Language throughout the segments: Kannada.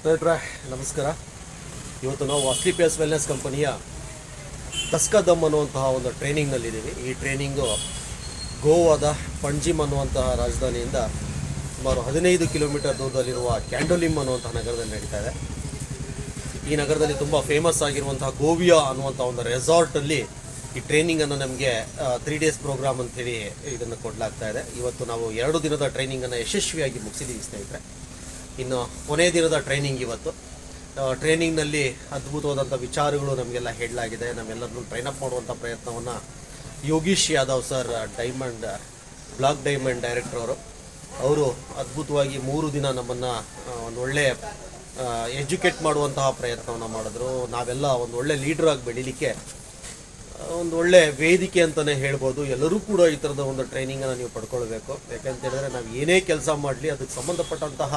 ಸ್ನೇಹಿತರೆ ನಮಸ್ಕಾರ. ಇವತ್ತು ನಾವು ಅಸ್ಲಿಪಿಯಸ್ ವೆಲ್ನೆಸ್ ಕಂಪನಿಯ ತಸ್ಕದಮ್ ಅನ್ನುವಂತಹ ಒಂದು ಟ್ರೈನಿಂಗ್ನಲ್ಲಿದ್ದೀವಿ. ಈ ಟ್ರೈನಿಂಗು ಗೋವಾದ ಪಂಜಿಮ್ ಅನ್ನುವಂತಹ ರಾಜಧಾನಿಯಿಂದ ಸುಮಾರು 15 ಕಿಲೋಮೀಟರ್ ದೂರದಲ್ಲಿರುವ ಕ್ಯಾಂಡೋಲಿಮ್ ಅನ್ನುವಂತಹ ನಗರದಲ್ಲಿ ನಡೀತಾ ಇದೆ. ಈ ನಗರದಲ್ಲಿ ತುಂಬ ಫೇಮಸ್ ಆಗಿರುವಂತಹ ಗೋವಿಯಾ ಅನ್ನುವಂಥ ಒಂದು ರೆಸಾರ್ಟಲ್ಲಿ ಈ ಟ್ರೈನಿಂಗನ್ನು ನಮಗೆ 3 ಡೇಸ್ ಪ್ರೋಗ್ರಾಮ್ ಅಂಥೇಳಿ ಇದನ್ನು ಕೊಡಲಾಗ್ತಾ ಇದೆ. ಇವತ್ತು ನಾವು 2 ದಿನದ ಟ್ರೈನಿಂಗನ್ನು ಯಶಸ್ವಿಯಾಗಿ ಮುಗಿಸಿದ್ದೀವಿ ಸ್ನೇಹಿತರೆ. ಇನ್ನು ಕೊನೆಯ ದಿನದ ಟ್ರೈನಿಂಗ್ ಇವತ್ತು. ಟ್ರೈನಿಂಗ್ನಲ್ಲಿ ಅದ್ಭುತವಾದಂಥ ವಿಚಾರಗಳು ನಮಗೆಲ್ಲ ಹೇಳಲಾಗಿದೆ. ನಮ್ಮೆಲ್ಲರನ್ನೂ ಟ್ರೈನಪ್ ಮಾಡುವಂಥ ಪ್ರಯತ್ನವನ್ನು Yogish Yadav sir, Black Diamond director ಅವರು ಅದ್ಭುತವಾಗಿ 3 ದಿನ ನಮ್ಮನ್ನು ಒಂದು ಒಳ್ಳೆ ಎಜುಕೇಟ್ ಮಾಡುವಂತಹ ಪ್ರಯತ್ನವನ್ನು ಮಾಡಿದ್ರು. ನಾವೆಲ್ಲ ಒಂದು ಒಳ್ಳೆ ಲೀಡ್ರಾಗಿ ಬೆಳೀಲಿಕ್ಕೆ ಒಂದು ಒಳ್ಳೆ ವೇದಿಕೆ ಅಂತಲೇ ಹೇಳ್ಬೋದು. ಎಲ್ಲರೂ ಕೂಡ ಈ ಥರದ ಒಂದು ಟ್ರೈನಿಂಗನ್ನು ನೀವು ಪಡ್ಕೊಳ್ಬೇಕು. ಯಾಕಂತ ಹೇಳಿದ್ರೆ ನಾವು ಏನೇ ಕೆಲಸ ಮಾಡಲಿ ಅದಕ್ಕೆ ಸಂಬಂಧಪಟ್ಟಂತಹ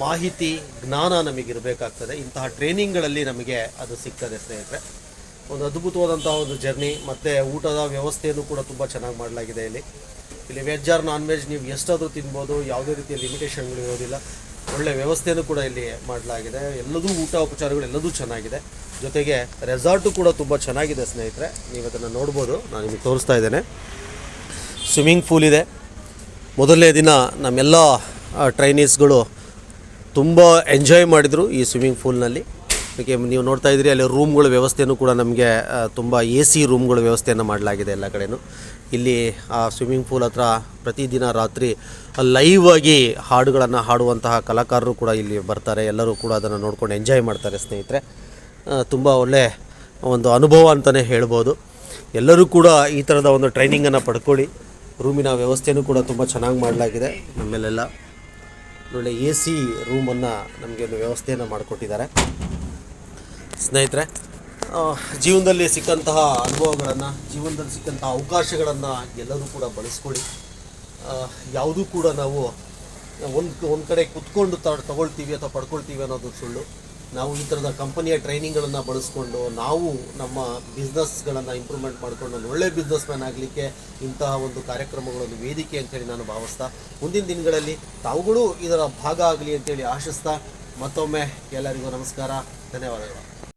ಮಾಹಿತಿ ಜ್ಞಾನ ನಮಗಿರಬೇಕಾಗ್ತದೆ. ಇಂತಹ ಟ್ರೈನಿಂಗ್ಗಳಲ್ಲಿ ನಮಗೆ ಅದು ಸಿಗ್ತದೆ ಸ್ನೇಹಿತರೆ. ಒಂದು ಅದ್ಭುತವಾದಂಥ ಒಂದು ಜರ್ನಿ. ಮತ್ತು ಊಟದ ವ್ಯವಸ್ಥೆಯನ್ನು ಕೂಡ ತುಂಬ ಚೆನ್ನಾಗಿ ಮಾಡಲಾಗಿದೆ. ಇಲ್ಲಿ ವೆಜ್ ಆರ್ ನಾನ್ ವೆಜ್ ನೀವು ಎಷ್ಟಾದರೂ ತಿನ್ಬೋದು, ಯಾವುದೇ ರೀತಿಯ ಲಿಮಿಟೇಷನ್ಗಳು ಇರೋದಿಲ್ಲ. ಒಳ್ಳೆ ವ್ಯವಸ್ಥೆಯನ್ನು ಕೂಡ ಇಲ್ಲಿ ಮಾಡಲಾಗಿದೆ. ಎಲ್ಲದೂ ಊಟ ಉಪಚಾರಗಳು ಎಲ್ಲದೂ ಚೆನ್ನಾಗಿದೆ. ಜೊತೆಗೆ ರೆಸಾರ್ಟು ಕೂಡ ತುಂಬ ಚೆನ್ನಾಗಿದೆ ಸ್ನೇಹಿತರೆ. ನೀವು ಅದನ್ನು ನೋಡ್ಬೋದು. ನಾನು ನಿಮಗೆ ತೋರಿಸ್ತಾ ಇದ್ದೇನೆ. ಸ್ವಿಮ್ಮಿಂಗ್ ಪೂಲ್ ಇದೆ. ಮೊದಲನೇ ದಿನ ನಮ್ಮೆಲ್ಲ ಟ್ರೈನೀಸ್ಗಳು ತುಂಬ ಎಂಜಾಯ್ ಮಾಡಿದರು ಈ ಸ್ವಿಮ್ಮಿಂಗ್ ಪೂಲ್ನಲ್ಲಿ. ಅದಕ್ಕೆ ನೀವು ನೋಡ್ತಾ ಇದ್ದೀರಿ, ಅಲ್ಲಿ ರೂಮ್ಗಳ ವ್ಯವಸ್ಥೆಯೂ ಕೂಡ ನಮಗೆ ತುಂಬ AC ರೂಮ್ಗಳ ವ್ಯವಸ್ಥೆಯನ್ನು ಮಾಡಲಾಗಿದೆ ಎಲ್ಲ ಕಡೆಯೂ. ಇಲ್ಲಿ ಆ ಸ್ವಿಮ್ಮಿಂಗ್ ಪೂಲ್ ಹತ್ರ ಪ್ರತಿದಿನ ರಾತ್ರಿ ಲೈವ್ ಆಗಿ ಹಾಡುಗಳನ್ನು ಹಾಡುವಂತಹ ಕಲಾಕಾರರು ಕೂಡ ಇಲ್ಲಿ ಬರ್ತಾರೆ. ಎಲ್ಲರೂ ಕೂಡ ಅದನ್ನು ನೋಡ್ಕೊಂಡು ಎಂಜಾಯ್ ಮಾಡ್ತಾರೆ ಸ್ನೇಹಿತರೆ. ತುಂಬ ಒಳ್ಳೆ ಒಂದು ಅನುಭವ ಅಂತಲೇ ಹೇಳ್ಬೋದು. ಎಲ್ಲರೂ ಕೂಡ ಈ ಥರದ ಒಂದು ಟ್ರೈನಿಂಗನ್ನು ಪಡ್ಕೊಳ್ಳಿ. ರೂಮಿನ ವ್ಯವಸ್ಥೆಯೂ ಕೂಡ ತುಂಬ ಚೆನ್ನಾಗಿ ಮಾಡಲಾಗಿದೆ. ನಮ್ಮೆಲ್ಲ ಒಳ್ಳೆ AC ರೂಮನ್ನು ನಮಗೆ ಒಂದು ವ್ಯವಸ್ಥೆಯನ್ನು ಮಾಡಿಕೊಟ್ಟಿದ್ದಾರೆ ಸ್ನೇಹಿತರೆ. ಜೀವನದಲ್ಲಿ ಸಿಕ್ಕಂತಹ ಅನುಭವಗಳನ್ನು, ಜೀವನದಲ್ಲಿ ಸಿಕ್ಕಂತಹ ಅವಕಾಶಗಳನ್ನು ಎಲ್ಲರೂ ಕೂಡ ಬಳಸ್ಕೊಳ್ಳಿ. ಯಾವುದೂ ಕೂಡ ನಾವು ಒಂದು ಕಡೆ ಕುತ್ಕೊಂಡು ತಗೊಳ್ತೀವಿ ಅಥವಾ ಪಡ್ಕೊಳ್ತೀವಿ ಅನ್ನೋದು ಸುಳ್ಳು. ನಾವು ಈ ಥರದ ಕಂಪನಿಯ ಟ್ರೈನಿಂಗ್ಗಳನ್ನು ಬಳಸ್ಕೊಂಡು ನಾವು ನಮ್ಮ ಬಿಸ್ನೆಸ್ಗಳನ್ನು ಇಂಪ್ರೂವ್ಮೆಂಟ್ ಮಾಡಿಕೊಂಡು ಒಂದು ಒಳ್ಳೆ ಬಿಸ್ನೆಸ್ ಮ್ಯಾನ್ ಆಗಲಿಕ್ಕೆ ಇಂತಹ ಒಂದು ಕಾರ್ಯಕ್ರಮಗಳೊಂದು ವೇದಿಕೆ ಅಂತೇಳಿ ನಾನು ಭಾವಿಸ್ತಾ, ಮುಂದಿನ ದಿನಗಳಲ್ಲಿ ತಾವುಗಳು ಇದರ ಭಾಗ ಆಗಲಿ ಅಂತೇಳಿ ಆಶಿಸ್ತಾ, ಮತ್ತೊಮ್ಮೆ ಎಲ್ಲರಿಗೂ ನಮಸ್ಕಾರ, ಧನ್ಯವಾದಗಳು.